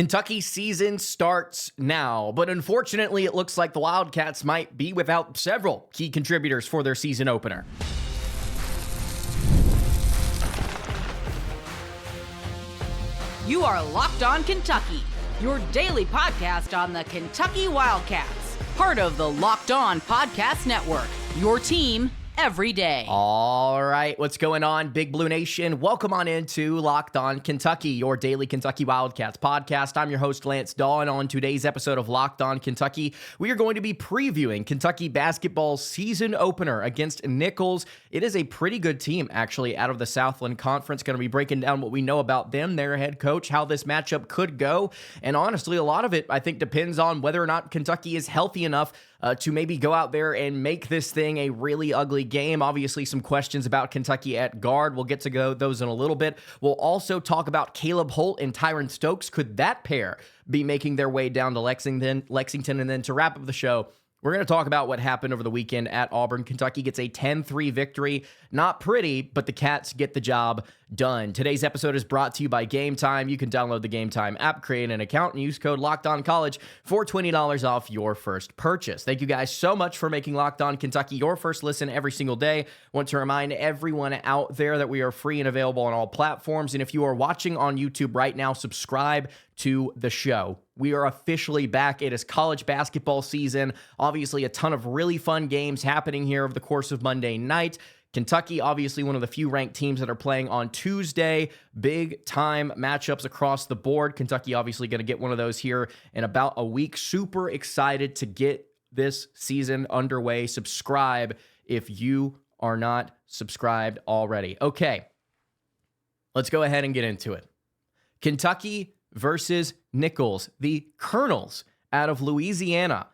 Kentucky season starts now, but unfortunately it looks like the Wildcats might be without several key contributors for their season opener. You are Locked On Kentucky, your daily podcast on the Kentucky Wildcats, part of the Locked On Podcast Network, your team every day. All right, what's going on, Big Blue Nation? Welcome on into Locked On Kentucky, your daily Kentucky Wildcats podcast. I'm your host, Lance Dawe, and on today's episode of Locked On Kentucky, we are going to be previewing Kentucky basketball's season opener against Nicholls. It is a pretty good team, actually, out of the Southland Conference. Going to be breaking down what we know about them, their head coach, how this matchup could go, and honestly, a lot of it, I think, depends on whether or not Kentucky is healthy enough to maybe go out there and make this thing a really ugly game. Obviously, some questions about Kentucky at guard. We'll get to those in a little bit. We'll also talk about Caleb Holt and Tyran Stokes. Could that pair be making their way down to Lexington? And then to wrap up the show, we're going to talk about what happened over the weekend at Auburn. Kentucky gets a 10-3 victory. Not pretty, but the Cats get the job done. Today's episode is brought to you by Game Time. You can download the Game Time app, create an account, and use code LOCKEDONCollege for $20 off your first purchase. Thank you guys so much for making Locked On Kentucky your first listen every single day. Want to remind everyone out there that we are free and available on all platforms. And if you are watching on YouTube right now, subscribe to the show. We are officially back. It is college basketball season. Obviously, a ton of really fun games happening here over the course of Monday night. Kentucky, obviously one of the few ranked teams that are playing on Tuesday. Big time matchups across the board. Kentucky obviously going to get one of those here in about a week. Super excited to get this season underway. Subscribe if you are not subscribed already. Okay, let's go ahead and get into it. Kentucky versus Nicholls, the Colonels out of Louisiana.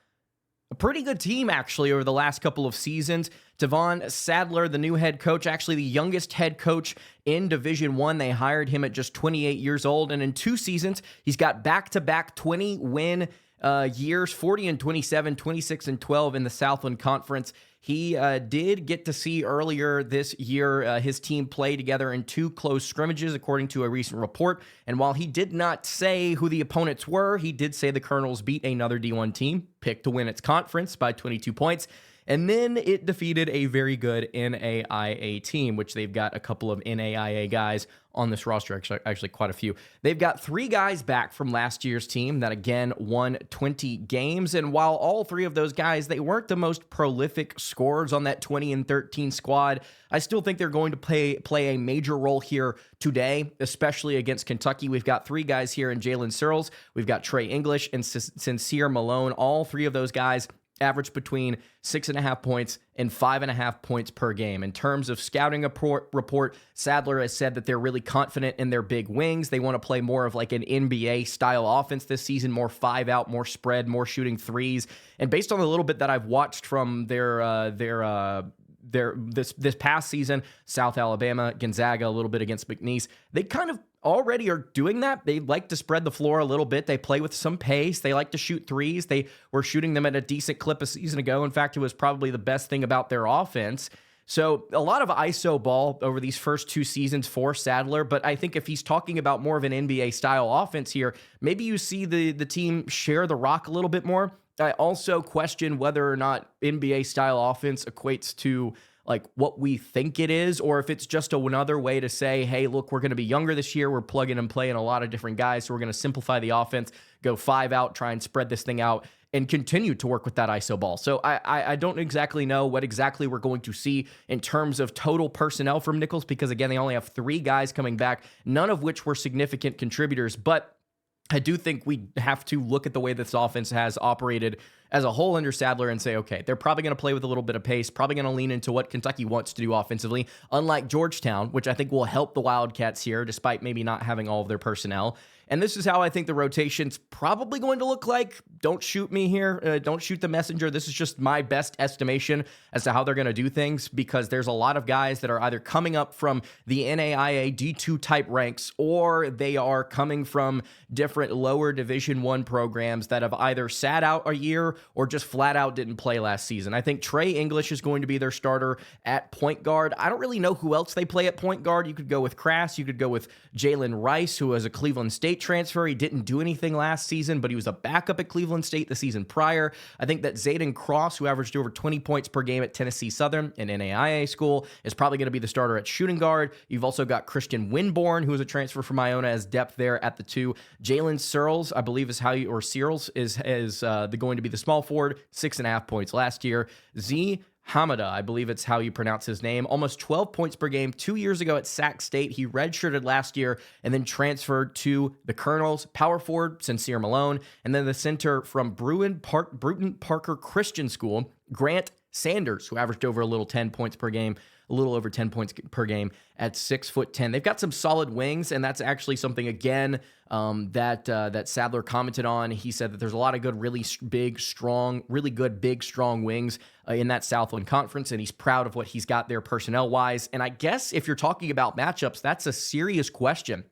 A pretty good team, actually, over the last couple of seasons. Devon Sadler, the new head coach, actually the youngest head coach in Division I. They hired him at just 28 years old, and in 2 seasons, he's got back-to-back 20-win years, 40-27, 26-12 in the Southland Conference. He did get to see earlier this year his team play together in 2 close scrimmages, according to a recent report. And while he did not say who the opponents were, he did say the Colonels beat another D1 team, picked to win its conference by 22 points. And then it defeated a very good NAIA team, which they've got a couple of NAIA guys on this roster, actually quite a few. They've got 3 guys back from last year's team that, again, won 20 games. And while all 3 of those guys, they weren't the most prolific scorers on that 20-13 squad, I still think they're going to play a major role here today, especially against Kentucky. We've got 3 guys here in Jaland Lowe. We've got Trey English and Sincere Malone. All 3 of those guys average between 6.5 points and 5.5 points per game. In terms of scouting report, Sadler has said that they're really confident in their big wings. They want to play more of like an NBA style offense this season, more 5-out, more spread, more shooting threes. And based on the little bit that I've watched from this past season, South Alabama, Gonzaga, a little bit against McNeese, they kind of already are doing that. They like to spread the floor a little bit. They play with some pace. They like to shoot threes. They were shooting them at a decent clip a season ago. In fact, it was probably the best thing about their offense. So a lot of ISO ball over these first 2 seasons for Sadler, but I think if he's talking about more of an NBA-style offense here, maybe you see the team share the rock a little bit more. I also question whether or not NBA-style offense equates to like what we think it is, or if it's just another way to say, hey, look, we're going to be younger this year. We're plugging and playing a lot of different guys, so we're going to simplify the offense, go 5-out, try and spread this thing out, and continue to work with that ISO ball. So I don't exactly know what exactly we're going to see in terms of total personnel from Nicholls, because, again, they only have 3 guys coming back, none of which were significant contributors, but I do think we have to look at the way this offense has operated as a whole under Sadler and say, okay, they're probably going to play with a little bit of pace, probably going to lean into what Kentucky wants to do offensively, unlike Georgetown, which I think will help the Wildcats here, despite maybe not having all of their personnel. And this is how I think the rotation's probably going to look like. Don't shoot me here. Don't shoot the messenger. This is just my best estimation as to how they're going to do things, because there's a lot of guys that are either coming up from the NAIA D2 type ranks, or they are coming from different lower Division I programs that have either sat out a year or just flat out didn't play last season. I think Trey English is going to be their starter at point guard. I don't really know who else they play at point guard. You could go with Crass. You could go with Jalen Rice, who was a Cleveland State transfer. He didn't do anything last season, but he was a backup at Cleveland State the season prior. I think that Zayden Cross, who averaged over 20 points per game at Tennessee Southern, an NAIA school, is probably going to be the starter at shooting guard. You've also got Christian Winborn, who is a transfer from Iona, as depth there at the 2. Jalen Searles, I believe is how you, or Searles is going to be the small forward, 6.5 points last year. Z Hamada, I believe it's how you pronounce his name, almost 12 points per game 2 years ago at Sac State. He redshirted last year and then transferred to the Colonels. Power forward, Sincere Malone, and then the center from Bruton Parker Christian School, Grant Sanders, who averaged over a little 10 points per game, a little over 10 points per game at 6'10". They've got some solid wings, and that's actually something, again, that Sadler commented on. He said that there's a lot of good, really big, strong wings in that Southland Conference, and he's proud of what he's got there personnel-wise. And I guess if you're talking about matchups, that's a serious question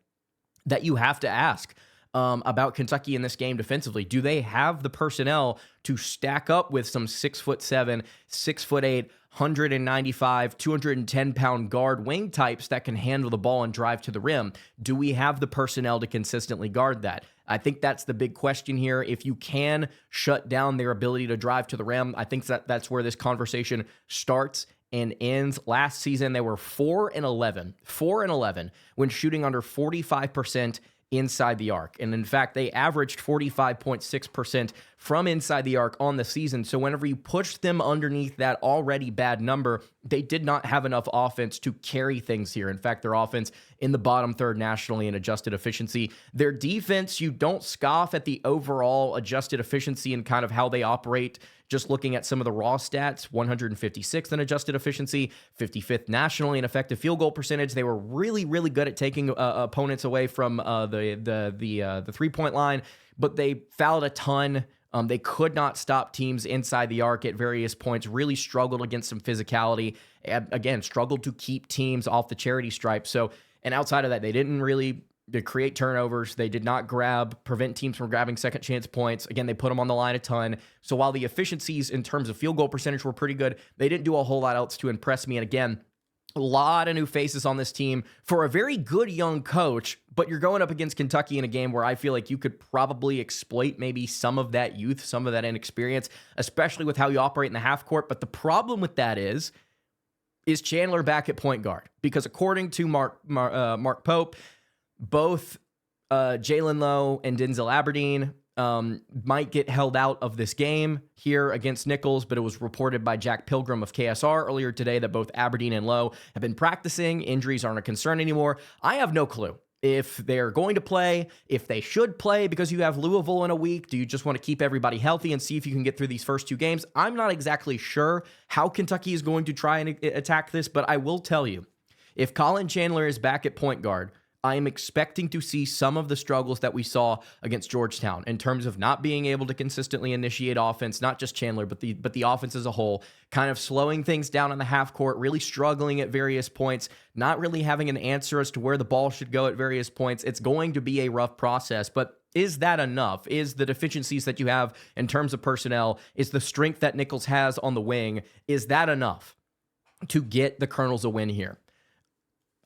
that you have to ask about Kentucky in this game defensively. Do they have the personnel to stack up with some 6'7", 6'8", 195, 210-pound guard wing types that can handle the ball and drive to the rim? Do we have the personnel to consistently guard that? I think that's the big question here. If you can shut down their ability to drive to the rim, I think that's where this conversation starts and ends. Last season, they were 4-11 when shooting under 45% inside the arc. And in fact, they averaged 45.6% from inside the arc on the season. So whenever you push them underneath that already bad number, they did not have enough offense to carry things here. In fact, their offense in the bottom third nationally in adjusted efficiency. Their defense, you don't scoff at the overall adjusted efficiency and kind of how they operate. Just looking at some of the raw stats, 156th in adjusted efficiency, 55th nationally in effective field goal percentage. They were really, really good at taking opponents away from the three-point line, but they fouled a ton. They could not stop teams inside the arc at various points, really struggled against some physicality, and again, struggled to keep teams off the charity stripe. So, and outside of that, they didn't really create turnovers. They did not prevent teams from grabbing second chance points. Again, they put them on the line a ton. So while the efficiencies in terms of field goal percentage were pretty good, they didn't do a whole lot else to impress me. And again, a lot of new faces on this team for a very good young coach, but you're going up against Kentucky in a game where I feel like you could probably exploit maybe some of that youth, some of that inexperience, especially with how you operate in the half court. But the problem with that is Chandler back at point guard? Because according to Mark Pope, both Jaland Lowe and Denzel Aberdeen might get held out of this game here against Nicholls, but it was reported by Jack Pilgrim of KSR earlier today that both Aberdeen and Lowe have been practicing. Injuries aren't a concern anymore. I have no clue if they're going to play, if they should play, because you have Louisville in a week. Do you just want to keep everybody healthy and see if you can get through these first two games? I'm not exactly sure how Kentucky is going to try and attack this, but I will tell you, if Colin Chandler is back at point guard, I am expecting to see some of the struggles that we saw against Georgetown in terms of not being able to consistently initiate offense, not just Chandler, but the offense as a whole, kind of slowing things down in the half court, really struggling at various points, not really having an answer as to where the ball should go at various points. It's going to be a rough process, but is that enough? Is the deficiencies that you have in terms of personnel, is the strength that Nicholls has on the wing, is that enough to get the Colonels a win here?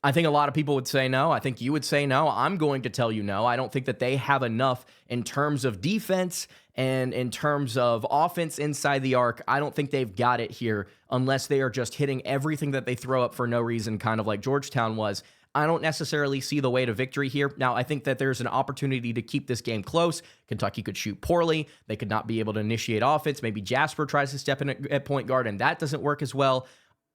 I think a lot of people would say no. I think you would say no. I'm going to tell you no. I don't think that they have enough in terms of defense and in terms of offense inside the arc. I don't think they've got it here unless they are just hitting everything that they throw up for no reason, kind of like Georgetown was. I don't necessarily see the way to victory here. Now, I think that there's an opportunity to keep this game close. Kentucky could shoot poorly. They could not be able to initiate offense. Maybe Jasper tries to step in at point guard, and that doesn't work as well.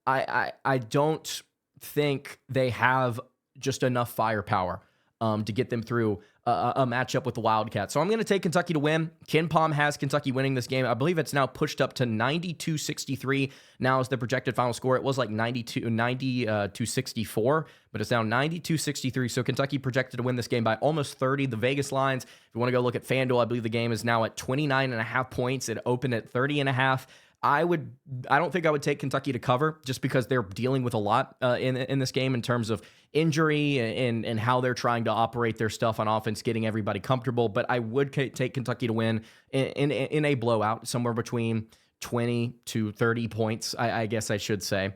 I don't think they have just enough firepower to get them through a matchup with the Wildcats. So I'm going to take Kentucky to win. Ken Pom has Kentucky winning this game. I believe it's now pushed up to 92-63 now is the projected final score. It was like 90-64, but it's now 92-63. So Kentucky projected to win this game by almost 30. The Vegas lines, if you want to go look at FanDuel, I believe the game is now at 29.5 points. It opened at 30.5. I don't think I would take Kentucky to cover just because they're dealing with a lot in this game in terms of injury and how they're trying to operate their stuff on offense, getting everybody comfortable. But I would take Kentucky to win in a blowout, somewhere between 20 to 30 points, I guess I should say.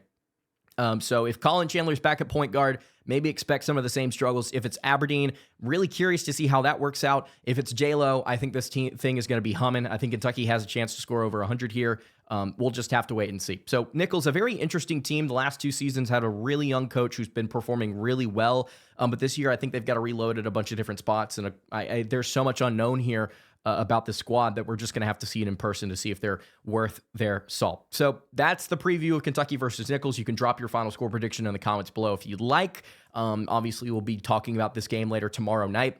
So if Colin Chandler's back at point guard, maybe expect some of the same struggles. If it's Aberdeen, really curious to see how that works out. If it's Lowe, I think this thing is going to be humming. I think Kentucky has a chance to score over 100 here. We'll just have to wait and see. So Nicholls, a very interesting team. The last 2 seasons had a really young coach who's been performing really well. But this year, I think they've got to reload at a bunch of different spots. And there's so much unknown here about the squad that we're just going to have to see it in person to see if they're worth their salt. So that's the preview of Kentucky versus Nicholls. You can drop your final score prediction in the comments below if you'd like. Obviously, we'll be talking about this game later tomorrow night.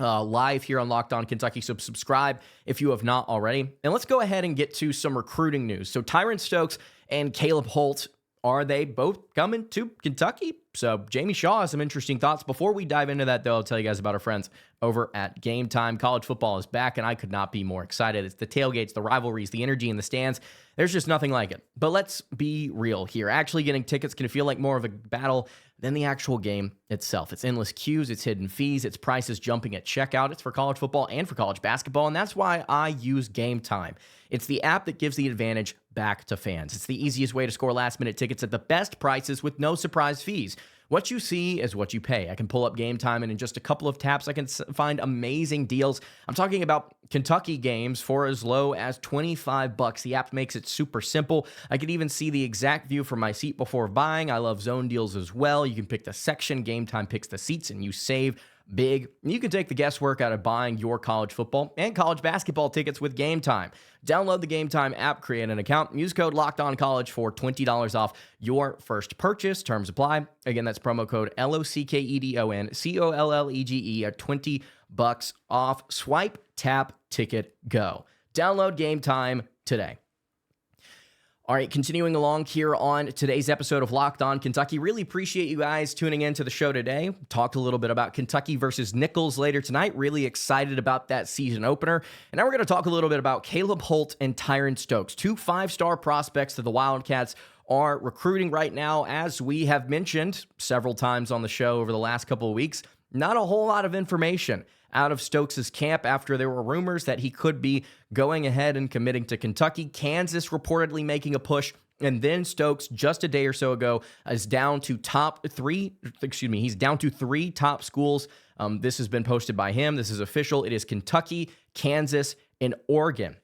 Live here on Locked On Kentucky, so subscribe if you have not already. And let's go ahead and get to some recruiting news. So Tyran Stokes and Caleb Holt, are they both coming to Kentucky? So Jamie Shaw has some interesting thoughts. Before we dive into that, though, I'll tell you guys about our friends over at Game Time. College football is back, and I could not be more excited. It's the tailgates, the rivalries, the energy in the stands. There's just nothing like it. But let's be real here. Actually getting tickets can feel like more of a battle than the actual game itself. It's endless queues, it's hidden fees, it's prices jumping at checkout. It's for college football and for college basketball, and that's why I use Game Time. It's the app that gives the advantage back to fans. It's the easiest way to score last-minute tickets at the best prices with no surprise fees. What you see is what you pay. I can pull up Game Time, and in just a couple of taps, I can find amazing deals. I'm talking about Kentucky games for as low as $25. The app makes it super simple. I can even see the exact view from my seat before buying. I love zone deals as well. You can pick the section. Game Time picks the seats, and you save big. You can take the guesswork out of buying your college football and college basketball tickets with Game Time. Download the Game Time app, create an account, use code LOCKEDONCollege for $20 off your first purchase. Terms apply. Again, that's promo code LOCKEDONCOLLEGE at $20 off. Swipe, tap, ticket, go. Download Game Time today. All right, continuing along here on today's episode of Locked On Kentucky. Really appreciate you guys tuning in to the show today. Talked a little bit about Kentucky versus Nicholls later tonight. Really excited about that season opener. And now we're going to talk a little bit about Caleb Holt and Tyran Stokes, 2 5-star prospects that the Wildcats are recruiting right now. As we have mentioned several times on the show over the last couple of weeks, not a whole lot of information out of Stokes' camp after there were rumors that he could be going ahead and committing to Kentucky. Kansas reportedly making a push, and then Stokes just a day or so ago is down to he's down to 3 top schools. This has been posted by him. This is official. It is Kentucky, Kansas, and Oregon.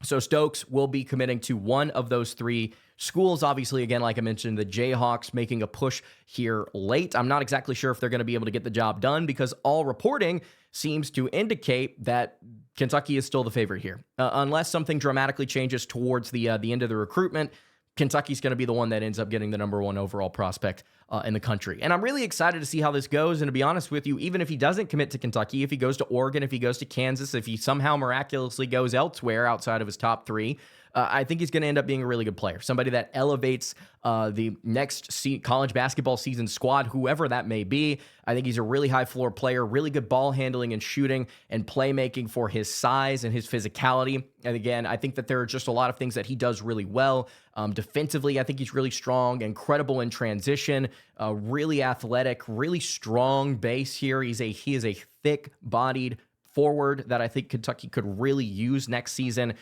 So Stokes will be committing to one of those 3 schools. Obviously, again, like I mentioned, the Jayhawks making a push here late. I'm not exactly sure if they're going to be able to get the job done because all reporting seems to indicate that Kentucky is still the favorite here. Unless something dramatically changes towards the end of the recruitment, Kentucky's going to be the one that ends up getting the number 1 overall prospect in the country. And I'm really excited to see how this goes. And to be honest with you, even if he doesn't commit to Kentucky, if he goes to Oregon, if he goes to Kansas, if he somehow miraculously goes elsewhere outside of his top 3, I think he's going to end up being a really good player. Somebody that elevates the next college basketball season squad, whoever that may be. I think he's a really high floor player, really good ball handling and shooting and playmaking for his size and his physicality. And again, I think that there are just a lot of things that he does really well. Defensively, I think he's really strong, incredible in transition, really athletic, really strong base here. He is a thick-bodied forward that I think Kentucky could really use next season.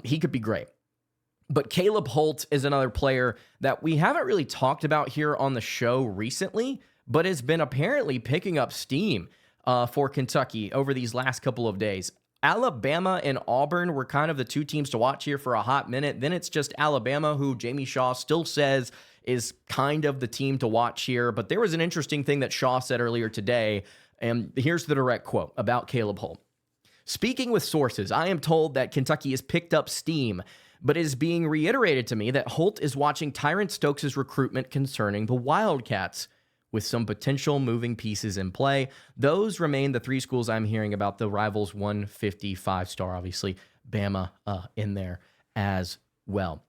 He could be great. But Caleb Holt is another player that we haven't really talked about here on the show recently, but has been apparently picking up steam for Kentucky over these last couple of days. Alabama and Auburn were kind of the 2 teams to watch here for a hot minute. Then it's just Alabama, who Jamie Shaw still says is kind of the team to watch here. But there was an interesting thing that Shaw said earlier today, and here's the direct quote about Caleb Holt. Speaking with sources, I am told that Kentucky has picked up steam, but it is being reiterated to me that Holt is watching Tyran Stokes' recruitment concerning the Wildcats, with some potential moving pieces in play. Those remain the 3 schools I'm hearing about, the Rivals 155-star, obviously, Bama in there as well.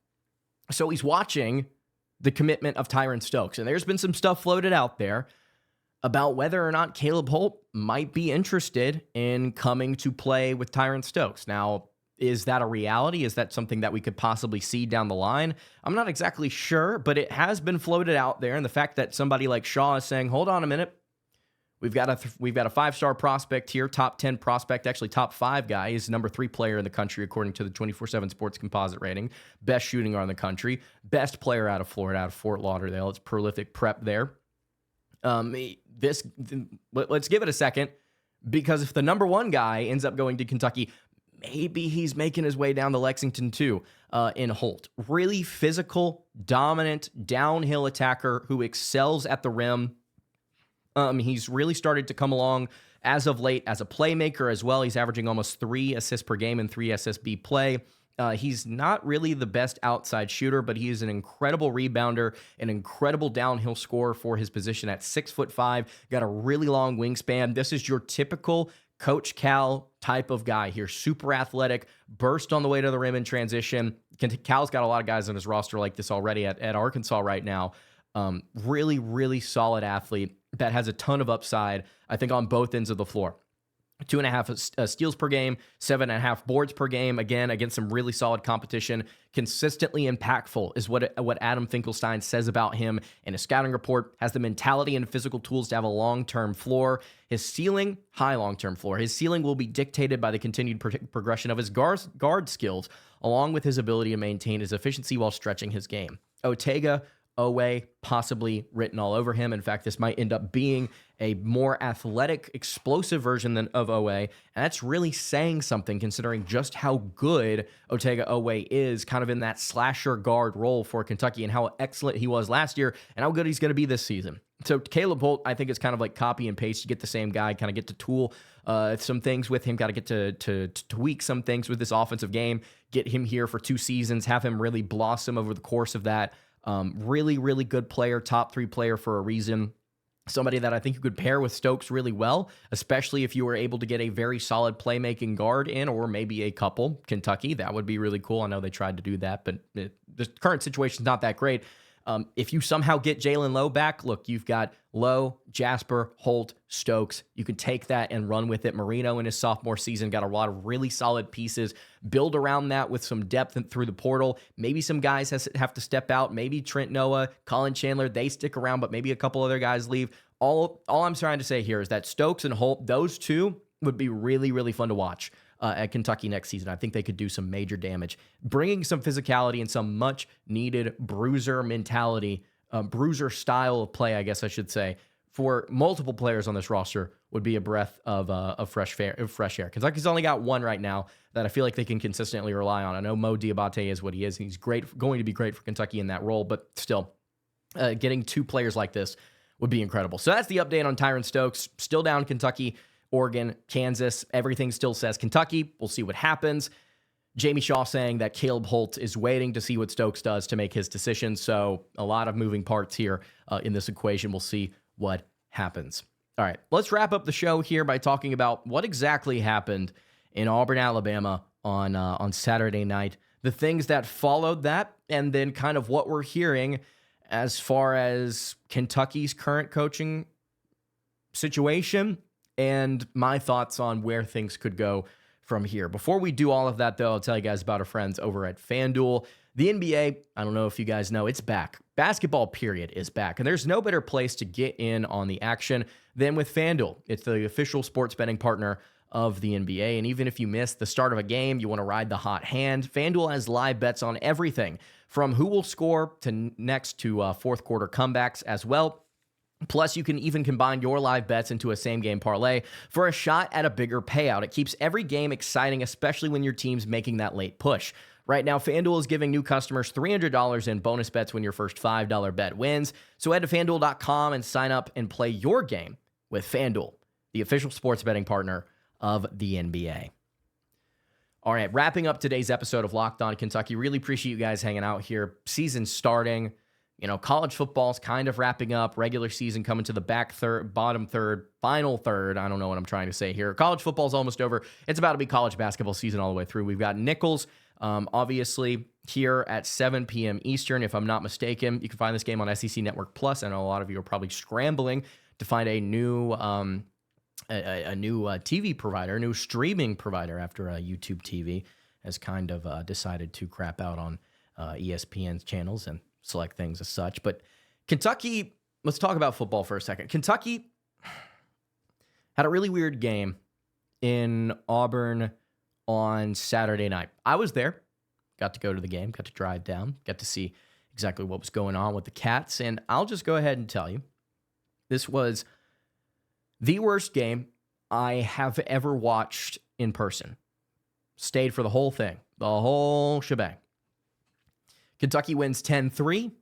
So he's watching the commitment of Tyran Stokes, and there's been some stuff floated out there about whether or not Caleb Holt might be interested in coming to play with Tyran Stokes. Now, Is that a reality? Is that something that we could possibly see down the line? I'm not exactly sure, but it has been floated out there. And the fact that somebody like Shaw is saying, hold on a minute, we've got a 5-star prospect here, top 10 prospect, actually top 5 guy. He's number 3 player in the country, according to the 24/7 Sports Composite rating. Best shooting guard in the country. Best player out of Florida, out of Fort Lauderdale. It's prolific prep there. Let's give it a second, because if the number 1 guy ends up going to Kentucky, maybe he's making his way down to Lexington too, in Holt. Really physical, dominant, downhill attacker who excels at the rim. He's really started to come along as of late as a playmaker as well. He's averaging almost 3 assists per game and 3 SSB play. He's not really the best outside shooter, but he is an incredible rebounder, an incredible downhill scorer for his position at 6'5", got a really long wingspan. This is your typical Coach Cal type of guy here. Super athletic, burst on the way to the rim in transition. Cal's got a lot of guys on his roster like this already at Arkansas right now. Really, really solid athlete that has a ton of upside, I think, on both ends of the floor. 2.5 steals per game, 7.5 boards per game, again, against some really solid competition. Consistently impactful is what Adam Finkelstein says about him in a scouting report. Has the mentality and physical tools to have a long-term floor. His ceiling, high long-term floor. His ceiling will be dictated by the continued progression of his guard skills, along with his ability to maintain his efficiency while stretching his game. Otega, Owe, possibly written all over him. In fact, this might end up being a more athletic, explosive version of Owe, and that's really saying something considering just how good Otega Owe is kind of in that slasher guard role for Kentucky and how excellent he was last year and how good he's going to be this season. So Caleb Holt, I think it's kind of like copy and paste. You get the same guy, kind of get to tool some things with him, got to get to tweak some things with this offensive game, get him here for 2 seasons, have him really blossom over the course of that. Really, really good player, top 3 player for a reason. Somebody that I think you could pair with Stokes really well, especially if you were able to get a very solid playmaking guard in, or maybe a couple. Kentucky, that would be really cool. I know they tried to do that, but the current situation is not that great. If you somehow get Jaland Lowe back, look, you've got Lowe, Jasper, Holt, Stokes. You can take that and run with it. Marino in his sophomore season got a lot of really solid pieces. Build around that with some depth through the portal. Maybe some guys have to step out. Maybe Trent Noah, Colin Chandler, they stick around, but maybe a couple other guys leave. All I'm trying to say here is that Stokes and Holt, those two would be really, really fun to watch at Kentucky next season. I think they could do some major damage. Bringing some physicality and some much-needed bruiser mentality, bruiser style of play, I guess I should say, for multiple players on this roster would be a breath of fresh air. Kentucky's only got one right now that I feel like they can consistently rely on. I know Mo Diabate is what he is. He's great, going to be great for Kentucky in that role, but still, getting 2 players like this would be incredible. So that's the update on Tyran Stokes. Still down Kentucky, Oregon, Kansas. Everything still says Kentucky. We'll see what happens. Jamie Shaw saying that Caleb Holt is waiting to see what Stokes does to make his decision. So a lot of moving parts here in this equation. We'll see what happens. All right, let's wrap up the show here by talking about what exactly happened in Auburn, Alabama on Saturday night, the things that followed that, and then kind of what we're hearing as far as Kentucky's current coaching situation and my thoughts on where things could go from here. Before we do all of that, though, I'll tell you guys about our friends over at FanDuel. The NBA, I don't know if you guys know, it's back. Basketball, period, is back. And there's no better place to get in on the action than with FanDuel. It's the official sports betting partner of the NBA. And even if you miss the start of a game, you want to ride the hot hand, FanDuel has live bets on everything from who will score to fourth quarter comebacks as well. Plus, you can even combine your live bets into a same-game parlay for a shot at a bigger payout. It keeps every game exciting, especially when your team's making that late push. Right now, FanDuel is giving new customers $300 in bonus bets when your first $5 bet wins. So head to FanDuel.com and sign up and play your game with FanDuel, the official sports betting partner of the NBA. All right, wrapping up today's episode of Locked On Kentucky. Really appreciate you guys hanging out here. Season starting. You know, college football's kind of wrapping up. Regular season coming to the bottom third, final third. I don't know what I'm trying to say here. College football's almost over. It's about to be college basketball season all the way through. We've got Nicholls, obviously, here at 7 p.m. Eastern, if I'm not mistaken. You can find this game on SEC Network Plus. I know a lot of you are probably scrambling to find a new TV provider, a new streaming provider after YouTube TV has kind of decided to crap out on ESPN's channels and select things as such. But Kentucky, let's talk about football for a second. Kentucky had a really weird game in Auburn on Saturday night. I was there, got to go to the game, got to drive down, got to see exactly what was going on with the Cats. And I'll just go ahead and tell you, this was the worst game I have ever watched in person. Stayed for the whole thing, the whole shebang. Kentucky wins 10-3,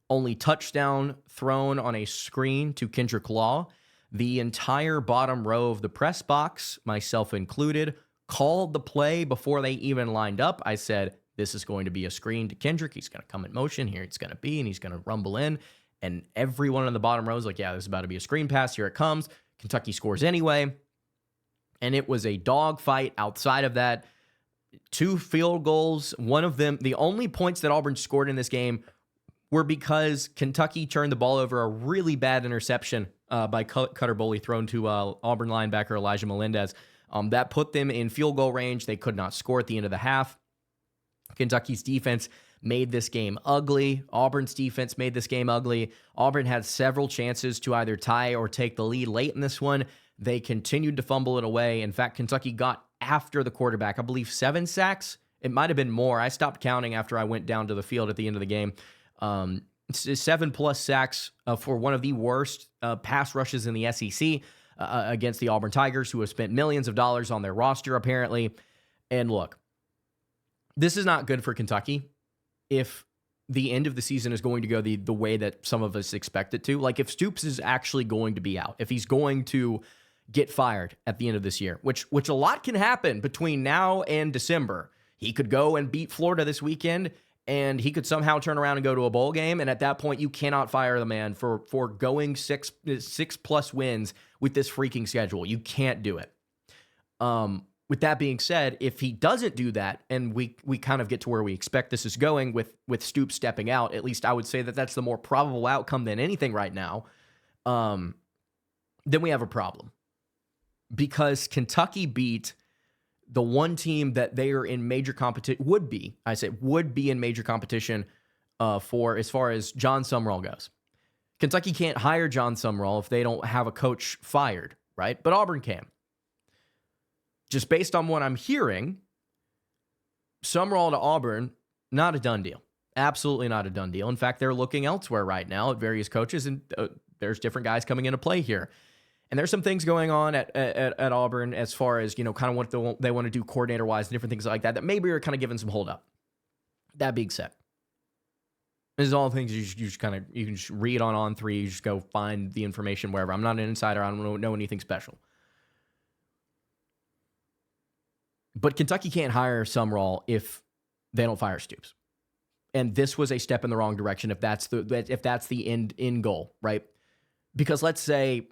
only touchdown thrown on a screen to Kendrick Law. The entire bottom row of the press box, myself included, called the play before they even lined up. I said, this is going to be a screen to Kendrick. He's going to come in motion. Here it's going to be, and he's going to rumble in. And everyone in the bottom row is like, yeah, this is about to be a screen pass. Here it comes. Kentucky scores anyway. And it was a dogfight outside of that. 2 field goals. One of them, the only points that Auburn scored in this game were because Kentucky turned the ball over, a really bad interception by Cutter Boley thrown to Auburn linebacker Elijah Melendez. That put them in field goal range. They could not score at the end of the half. Kentucky's defense made this game ugly. Auburn's defense made this game ugly. Auburn had several chances to either tie or take the lead late in this one. They continued to fumble it away. In fact, Kentucky got after the quarterback, I believe 7 sacks. It might have been more. I stopped counting after I went down to the field at the end of the game. 7+ sacks for one of the worst pass rushes in the SEC against the Auburn Tigers, who have spent millions of dollars on their roster, apparently. And look, this is not good for Kentucky if the end of the season is going to go the way that some of us expect it to. Like, if Stoops is actually going to be out, if he's going to get fired at the end of this year, which a lot can happen between now and December. He could go and beat Florida this weekend, and he could somehow turn around and go to a bowl game. And at that point, you cannot fire the man for going 6+ wins with this freaking schedule. You can't do it. With that being said, if he doesn't do that, and we kind of get to where we expect this is going with Stoops stepping out, at least I would say that that's the more probable outcome than anything right now, then we have a problem. Because Kentucky beat the one team that they are in major competition, would be in major competition for as far as John Sumrall goes. Kentucky can't hire John Sumrall if they don't have a coach fired, right? But Auburn can. Just based on what I'm hearing, Sumrall to Auburn, not a done deal. Absolutely not a done deal. In fact, they're looking elsewhere right now at various coaches, and there's different guys coming into play here. And there's some things going on at Auburn as far as, kind of what they want to do coordinator-wise and different things like that maybe are kind of giving some hold up. That being said, this is all things you can just read on On3. You just go find the information wherever. I'm not an insider. I don't know anything special. But Kentucky can't hire Sumrall if they don't fire Stoops. And this was a step in the wrong direction if that's the end goal, right? Because let's say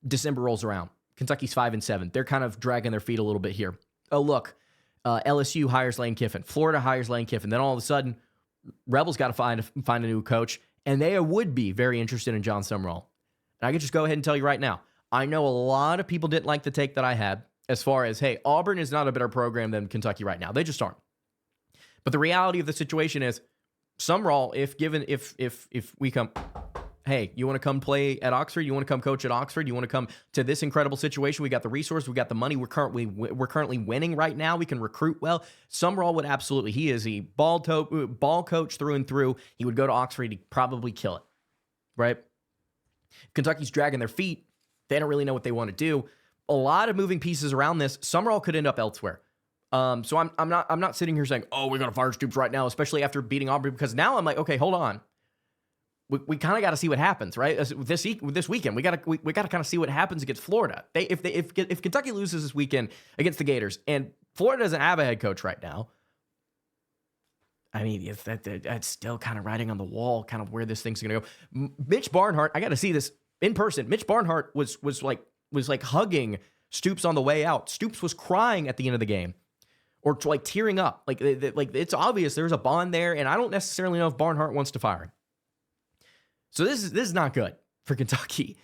December rolls around. Kentucky's 5-7. They're kind of dragging their feet a little bit here. Oh, look, LSU hires Lane Kiffin. Florida hires Lane Kiffin. Then all of a sudden, Rebels got to find a new coach, and they would be very interested in John Sumrall. And I can just go ahead and tell you right now, I know a lot of people didn't like the take that I had as far as, hey, Auburn is not a better program than Kentucky right now. They just aren't. But the reality of the situation is, Sumrall, if we come, hey, you want to come play at Oxford? You want to come coach at Oxford? You want to come to this incredible situation? We got the resource. We got the money. We're currently winning right now. We can recruit well. Sumrall would absolutely. He is a ball coach through and through. He would go to Oxford. He'd probably kill it, right? Kentucky's dragging their feet. They don't really know what they want to do. A lot of moving pieces around this. Sumrall could end up elsewhere. So I'm not sitting here saying, oh, we're gonna fire Stoops right now, especially after beating Auburn, because now I'm like, okay, hold on. We kind of got to see what happens, right? This weekend, we got to kind of see what happens against Florida. If Kentucky loses this weekend against the Gators, and Florida doesn't have a head coach right now, I mean, that's still kind of writing on the wall, kind of where this thing's going to go. Mitch Barnhart, I got to see this in person. Mitch Barnhart was like hugging Stoops on the way out. Stoops was crying at the end of the game, or like tearing up. Like it's obvious there's a bond there, and I don't necessarily know if Barnhart wants to fire him. So this is not good for Kentucky.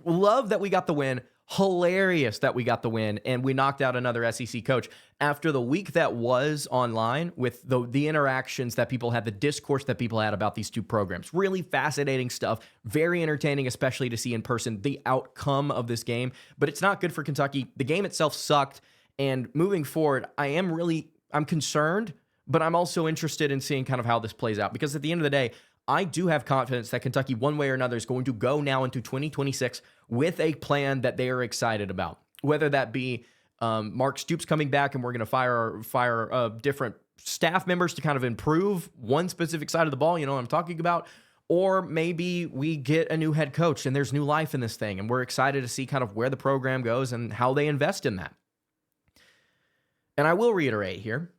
Love that we got the win. hilarious that we got the win and we knocked out another SEC coach after the week that was online with the interactions that people had, the discourse that people had about these two programs. Really fascinating stuff, very entertaining, especially to see in person the outcome of this game. But it's not good for Kentucky. The game itself sucked. And moving forward, I'm concerned, but I'm also interested in seeing kind of how this plays out, because at the end of the day, I do have confidence that Kentucky, one way or another, is going to go now into 2026 with a plan that they are excited about. Whether that be Mark Stoops coming back and we're going to fire different staff members to kind of improve one specific side of the ball, you know what I'm talking about, or maybe we get a new head coach and there's new life in this thing, and we're excited to see kind of where the program goes and how they invest in that. And I will reiterate here,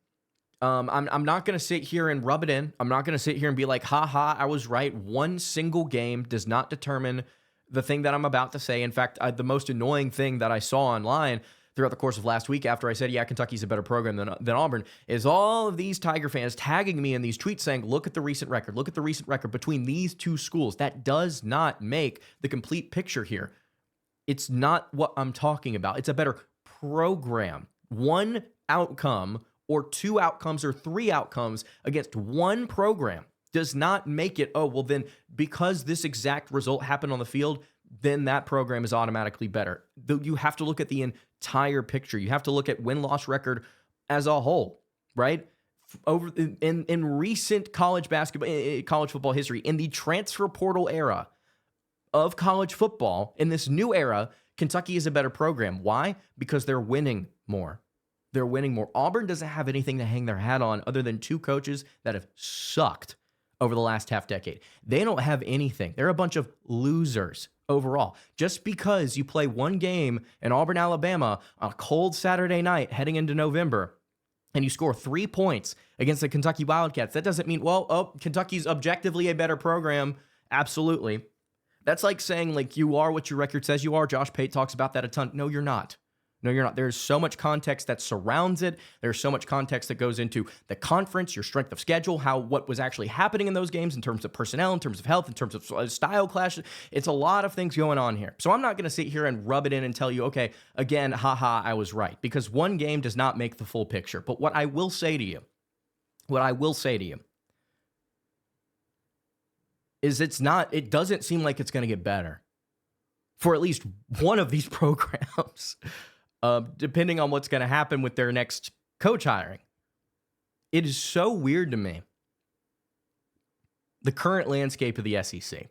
I'm not going to sit here and rub it in. I'm not going to sit here and be like, I was right. One single game does not determine the thing that I'm about to say. In fact, the most annoying thing that I saw online throughout the course of last week after I said, yeah, Kentucky's a better program than Auburn, is all of these Tiger fans tagging me in these tweets saying, look at the recent record between these two schools. That does not make the complete picture here. It's not what I'm talking about. It's a better program. One outcome or two outcomes or three outcomes against one program does not make it, oh, well then because this exact result happened on the field, then that program is automatically better. You have to look at the entire picture. You have to look at win-loss record as a whole, right? In recent college football history, in the transfer portal era of college football, in this new era, Kentucky is a better program. Why? Because they're winning more. They're winning more. Auburn doesn't have anything to hang their hat on other than two coaches that have sucked over the last half decade. They don't have anything. They're a bunch of losers overall. Just because you play one game in Auburn, Alabama on a cold Saturday night heading into November and you score 3 points against the Kentucky Wildcats, that doesn't mean, Kentucky's objectively a better program. Absolutely. That's like saying, like, you are what your record says you are. Josh Pate talks about that a ton. No, you're not. No, you're not. There's so much context that surrounds it. There's so much context that goes into the conference, your strength of schedule, what was actually happening in those games in terms of personnel, in terms of health, in terms of style clashes. It's a lot of things going on here. So I'm not going to sit here and rub it in and tell you, okay, again, I was right, because one game does not make the full picture. But what I will say to you is it doesn't seem like it's going to get better for at least one of these programs. Depending on what's going to happen with their next coach hiring. It is so weird to me, the current landscape of the SEC,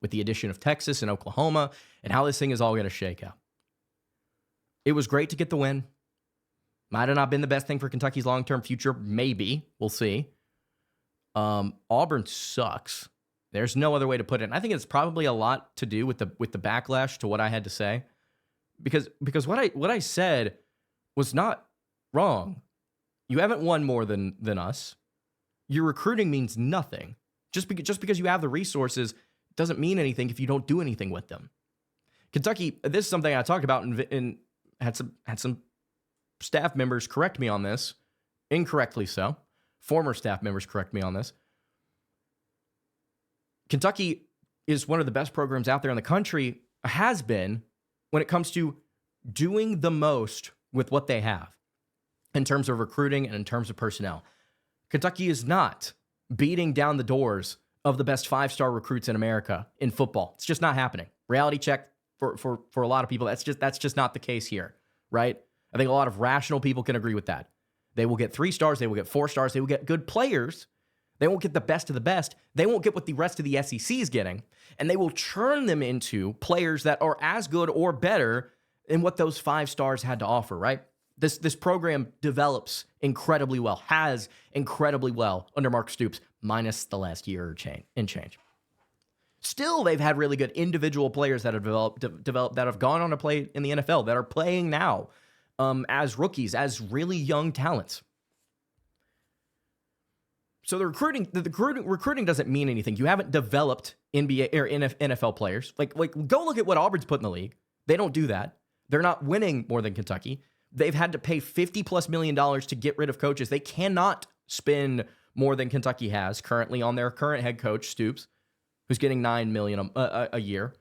with the addition of Texas and Oklahoma, and how this thing is all going to shake out. It was great to get the win. Might have not been the best thing for Kentucky's long-term future. Maybe. We'll see. Auburn sucks. There's no other way to put it. And I think it's probably a lot to do with the backlash to what I had to say. Because what I said was not wrong. You haven't won more than us. Your recruiting means nothing. Just because you have the resources doesn't mean anything if you don't do anything with them. Kentucky, this is something I talked about and had some staff members correct me on this, incorrectly so. Former staff members correct me on this. Kentucky is one of the best programs out there in the country, has been, when it comes to doing the most with what they have in terms of recruiting and in terms of personnel. Kentucky is not beating down the doors of the best 5-star recruits in America in football. It's just not happening. Reality check for a lot of people. That's just not the case here, right? I think a lot of rational people can agree with that. They will get 3 stars. They will get 4 stars. They will get good players. They won't get the best of the best. They won't get what the rest of the SEC is getting. And they will churn them into players that are as good or better than what those 5 stars had to offer, right? This program develops incredibly well, has incredibly well under Mark Stoops, minus the last year or change. Still, they've had really good individual players that have developed that have gone on to play in the NFL, that are playing now as rookies, as really young talents. So the recruiting doesn't mean anything. You haven't developed NBA or NFL players. Like go look at what Auburn's put in the league. They don't do that. They're not winning more than Kentucky. They've had to pay $50+ million to get rid of coaches. They cannot spend more than Kentucky has currently on their current head coach, Stoops, who's getting $9 million a year.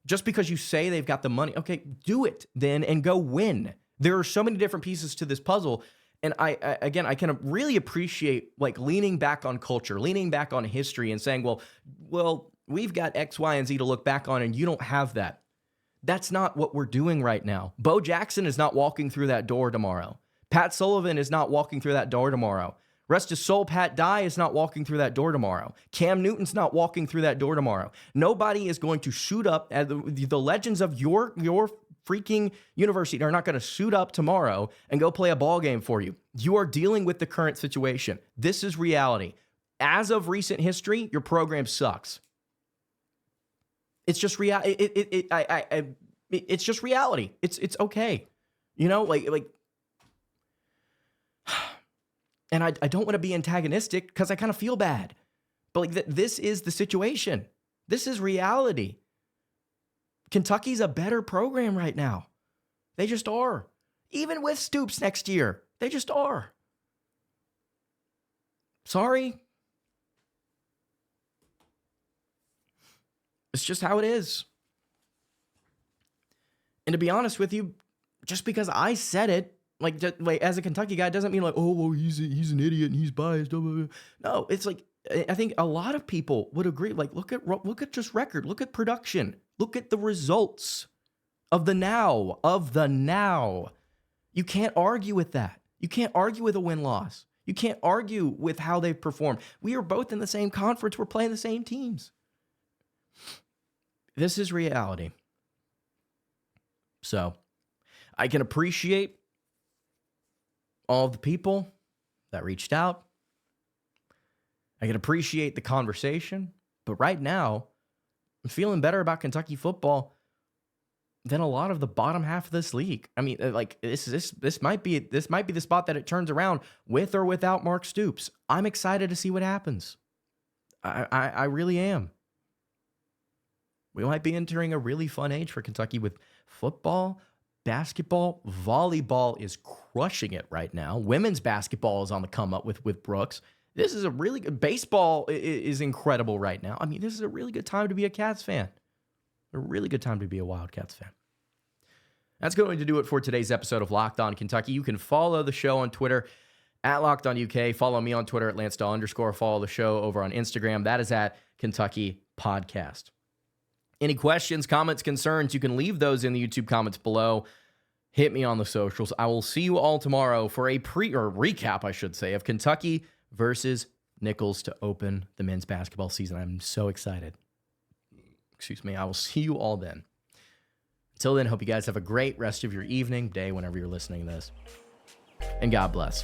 Just because you say they've got the money, okay, do it then and go win. There are so many different pieces to this puzzle. And I can really appreciate like leaning back on culture, leaning back on history and saying, well, we've got X, Y, and Z to look back on and you don't have that. That's not what we're doing right now. Bo Jackson is not walking through that door tomorrow. Pat Sullivan is not walking through that door tomorrow. Rest his soul, Pat Dawe is not walking through that door tomorrow. Cam Newton's not walking through that door tomorrow. Nobody is going to suit up. The legends of your freaking university are not going to suit up tomorrow and go play a ball game for you. You are dealing with the current situation. This is reality. As of recent history, your program sucks. It's just reality. It's just reality. It's okay. You know, like. And I don't want to be antagonistic because I kind of feel bad. But like this is the situation. This is reality. Kentucky's a better program right now. They just are. Even with Stoops next year, they just are. Sorry. It's just how it is. And to be honest with you, just because I said it, like as a Kentucky guy, it doesn't mean like, oh, well, he's an idiot and he's biased. No, it's like, I think a lot of people would agree. Like, look at just record, look at production, look at the results of the now. You can't argue with that. You can't argue with a win-loss. You can't argue with how they perform. We are both in the same conference. We're playing the same teams. This is reality. So I can appreciate all of the people that reached out. I can appreciate the conversation, but right now, I'm feeling better about Kentucky football than a lot of the bottom half of this league. I mean, like this might be the spot that it turns around with or without Mark Stoops. I'm excited to see what happens. I really am. We might be entering a really fun age for Kentucky with football. Basketball, volleyball is crushing it right now. Women's basketball is on the come up with Brooks. This is a really good, baseball is incredible right now. I mean, this is a really good time to be a Cats fan. A really good time to be a Wildcats fan. That's going to do it for today's episode of Locked On Kentucky. You can follow the show on Twitter at Locked On UK. Follow me on Twitter at @LanceDawe_. Follow the show over on Instagram. That is at Kentucky Podcast. Any questions, comments, concerns, you can leave those in the YouTube comments below. Hit me on the socials. I will see you all tomorrow for a recap, I should say, of Kentucky versus Nicholls to open the men's basketball season. I'm so excited. Excuse me. I will see you all then. Until then, hope you guys have a great rest of your evening, day, whenever you're listening to this. And God bless.